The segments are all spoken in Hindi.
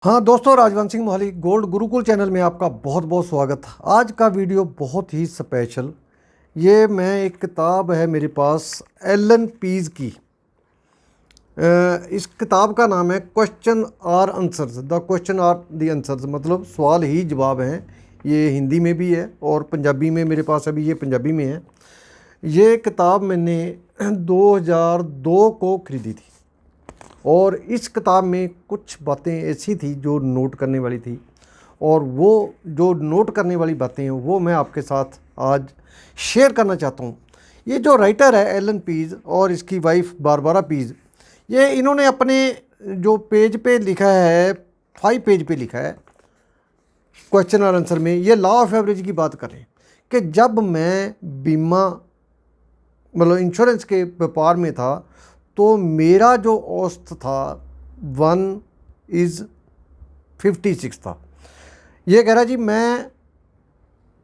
हाँ दोस्तों, राजवंश सिंह मोहाली गोल्ड गुरुकुल चैनल में आपका बहुत बहुत स्वागत। आज का वीडियो बहुत ही स्पेशल। ये मैं एक किताब है मेरे पास एलन पीज की। इस किताब का नाम है question are answers, the question are the answers, मतलब सवाल ही जवाब हैं। ये हिंदी में भी है और पंजाबी में मेरे पास अभी ये पंजाबी में है। ये किताब मैंने 2002 को ख़रीदी थी और इस किताब में कुछ बातें ऐसी थी जो नोट करने वाली थी, और वो जो नोट करने वाली बातें हैं वो मैं आपके साथ आज शेयर करना चाहता हूँ। ये जो राइटर है एलन पीज और इसकी वाइफ बारबरा पीज, ये इन्होंने अपने जो पेज पे लिखा है, 5 पेज पे लिखा है क्वेश्चन और आंसर में, ये लॉ ऑफ एवरेज की बात करें कि जब मैं बीमा मतलब इंश्योरेंस के व्यापार में था तो मेरा जो औसत था 1:56 था। ये कह रहा जी,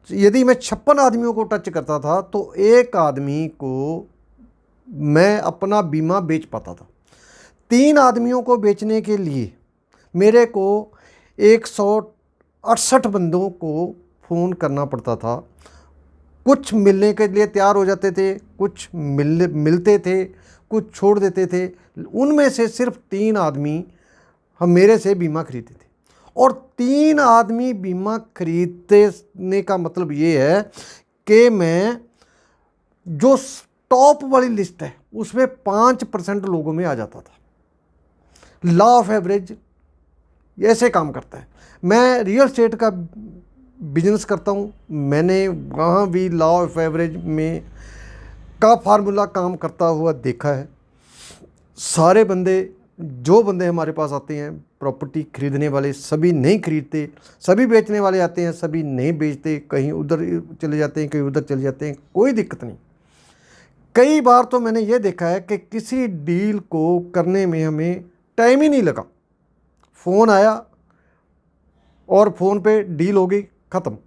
यदि मैं 56 आदमियों को टच करता था तो एक आदमी को मैं अपना बीमा बेच पाता था। 3 आदमियों को बेचने के लिए मेरे को 168 बंदों को फ़ोन करना पड़ता था। कुछ मिलने के लिए तैयार हो जाते थे, कुछ मिलते थे, कुछ छोड़ देते थे। उनमें से सिर्फ 3 आदमी हम मेरे से बीमा खरीदते थे। और 3 आदमी बीमा खरीदने का मतलब ये है कि मैं जो टॉप वाली लिस्ट है उसमें 5% लोगों में आ जाता था। लॉ ऑफ एवरेज ऐसे काम करता है। मैं रियल एस्टेट का बिजनेस करता हूँ, मैंने वहाँ भी लॉ ऑफ एवरेज में का फार्मूला काम करता हुआ देखा है। सारे बंदे, जो बंदे हमारे पास आते हैं प्रॉपर्टी खरीदने वाले, सभी नहीं खरीदते, सभी बेचने वाले आते हैं, सभी नहीं बेचते, कहीं उधर चले जाते हैं, कहीं उधर चले जाते हैं, कोई दिक्कत नहीं। कई बार तो मैंने ये देखा है कि किसी डील को करने में हमें टाइम ही नहीं लगा, फ़ोन आया और फ़ोन पे डील हो गई, ख़त्म।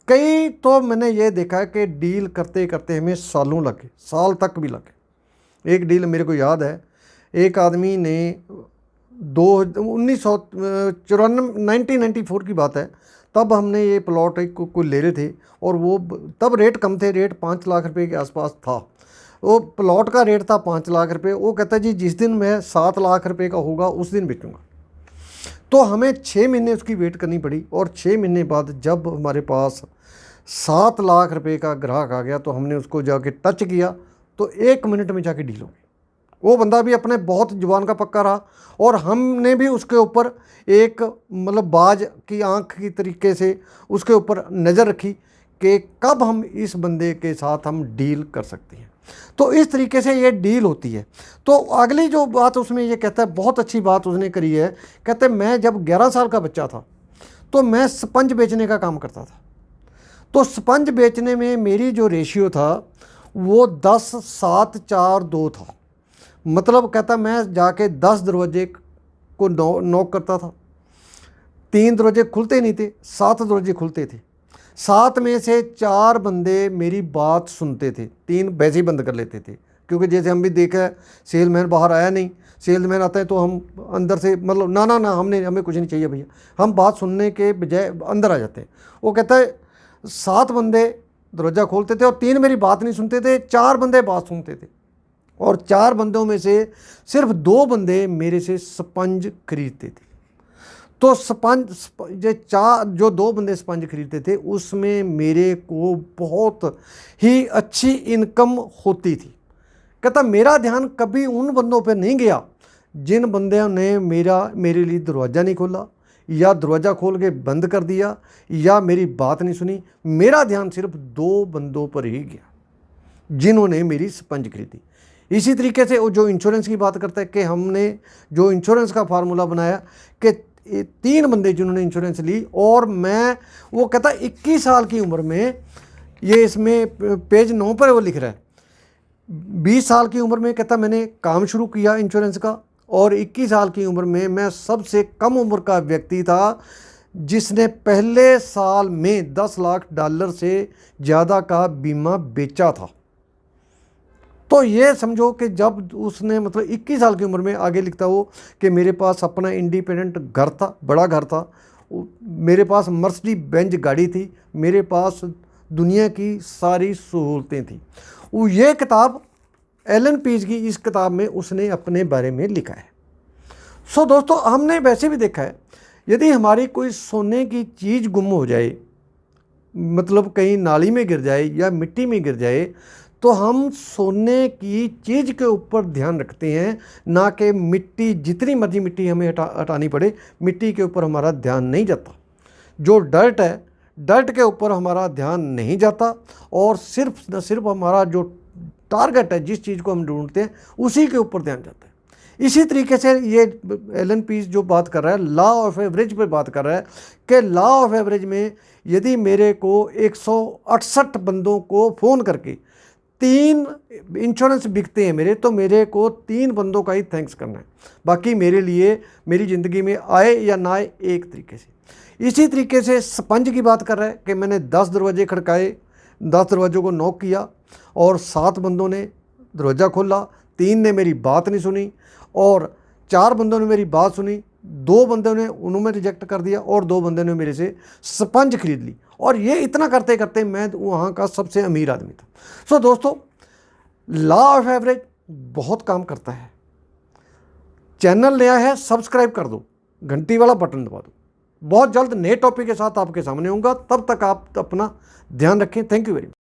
कई तो मैंने ये देखा है कि डील करते करते हमें सालों लगे, साल तक भी लगे। एक डील मेरे को याद है, एक आदमी ने 1994 की बात है, तब हमने ये प्लॉट को ले रहे थे और वो तब रेट कम थे, रेट 5 लाख रुपए के आसपास था। वो प्लॉट का रेट था 5 लाख रुपए। वो कहता जी जिस दिन मैं 7 लाख रुपए का होगा उस दिन बेचूंगा। तो हमें 6 महीने उसकी वेट करनी पड़ी और 6 महीने बाद जब हमारे पास 7 लाख रुपए का ग्राहक आ गया तो हमने उसको जाके टच किया तो 1 मिनट में जाके डील हो गई। वो बंदा भी अपने बहुत जुबान का पक्का रहा और हमने भी उसके ऊपर एक मतलब बाज की आंख की तरीके से उसके ऊपर नज़र रखी कि कब हम इस बंदे के साथ हम डील कर सकते हैं। तो इस तरीके से ये डील होती है। तो अगली जो बात उसमें ये कहता है, बहुत अच्छी बात उसने करी है, कहते हैं मैं जब 11 साल का बच्चा था तो मैं स्पंज बेचने का काम करता था। तो स्पंज बेचने में मेरी जो रेशियो था वो 10-7-4-2 था। मतलब कहता मैं जाके 10 दरवाजे को नॉक करता था, 3 दरवाजे खुलते नहीं थे, 7 दरवाजे खुलते थे। 7 में से 4 बंदे मेरी बात सुनते थे, 3 वैसे ही बंद कर लेते थे। क्योंकि जैसे हम भी देखा है, सेलमैन बाहर आया नहीं, सेलमैन आता है तो हम अंदर से मतलब ना ना ना हमें कुछ नहीं चाहिए भैया, हम बात सुनने के बजाय अंदर आ जाते हैं। वो कहता है 7 बंदे दरवाज़ा खोलते थे और 3 मेरी बात नहीं सुनते थे, 4 बंदे बात सुनते थे। और 4 बंदों में से सिर्फ 2 बंदे मेरे से स्पंज खरीदते थे। तो जो 2 बंदे स्पंज खरीदते थे उसमें मेरे को बहुत ही अच्छी इनकम होती थी। कहता मेरा ध्यान कभी उन बंदों पर नहीं गया जिन बंदों ने मेरे लिए दरवाज़ा नहीं खोला या दरवाज़ा खोल के बंद कर दिया या मेरी बात नहीं सुनी। मेरा ध्यान सिर्फ 2 बंदों पर ही गया जिन्होंने मेरी स्पंज खरीदी। इसी तरीके से वो जो इंश्योरेंस की बात करता है कि हमने जो इंश्योरेंस का फार्मूला बनाया कि 3 बंदे जिन्होंने इंश्योरेंस ली, और मैं, वो कहता 21 साल की उम्र में, ये इसमें पेज 9 पर वो लिख रहा है, 20 साल की उम्र में कहता मैंने काम शुरू किया इंश्योरेंस का, और 21 साल की उम्र में मैं सबसे कम उम्र का व्यक्ति था जिसने पहले साल में $10 लाख से ज़्यादा का बीमा बेचा था। तो ये समझो कि जब उसने मतलब 21 साल की उम्र में आगे लिखता वो कि मेरे पास अपना इंडिपेंडेंट घर था, बड़ा घर था, मेरे पास मर्सिडीज बेंज गाड़ी थी, मेरे पास दुनिया की सारी सहूलतें थी। वो ये किताब एलन पीज की इस किताब में उसने अपने बारे में लिखा है। सो दोस्तों, हमने वैसे भी देखा है, यदि हमारी कोई सोने की चीज़ गुम हो जाए, मतलब कहीं नाली में गिर जाए या मिट्टी में गिर जाए, तो हम सोने की चीज़ के ऊपर ध्यान रखते हैं, ना कि मिट्टी, जितनी मर्जी मिट्टी हमें हटानी पड़े, मिट्टी के ऊपर हमारा ध्यान नहीं जाता। जो डर्ट है, डर्ट के ऊपर हमारा ध्यान नहीं जाता, और सिर्फ न सिर्फ हमारा जो टारगेट है, जिस चीज़ को हम ढूंढते हैं, उसी के ऊपर ध्यान जाता है। इसी तरीके से ये एलन पीस जो बात कर रहा है, लॉ ऑफ एवरेज पे बात कर रहा है कि लॉ ऑफ एवरेज में यदि मेरे को 168 बंदों को फ़ोन करके 3 इंश्योरेंस बिकते हैं मेरे, तो मेरे को 3 बंदों का ही थैंक्स करना है। बाकी मेरे लिए मेरी ज़िंदगी में आए या ना आए, एक तरीके से। इसी तरीके से स्पंज की बात कर रहा है कि मैंने 10 दरवाजे खड़काए, 10 दरवाज़ों को नॉक किया और 7 बंदों ने दरवाज़ा खोला, 3 ने मेरी बात नहीं सुनी और 4 बंदों ने मेरी बात सुनी, 2 बंदों ने उन्होंने रिजेक्ट कर दिया और 2 बंदों ने मेरे से स्पंज खरीद ली। और ये इतना करते करते मैं वहाँ का सबसे अमीर आदमी था। सो दोस्तों, लॉ ऑफ एवरेज बहुत काम करता है। चैनल नया है, सब्सक्राइब कर दो, घंटी वाला बटन दबा दो। बहुत जल्द नए टॉपिक के साथ आपके सामने होऊंगा, तब तक आप अपना ध्यान रखें। Thank you very much.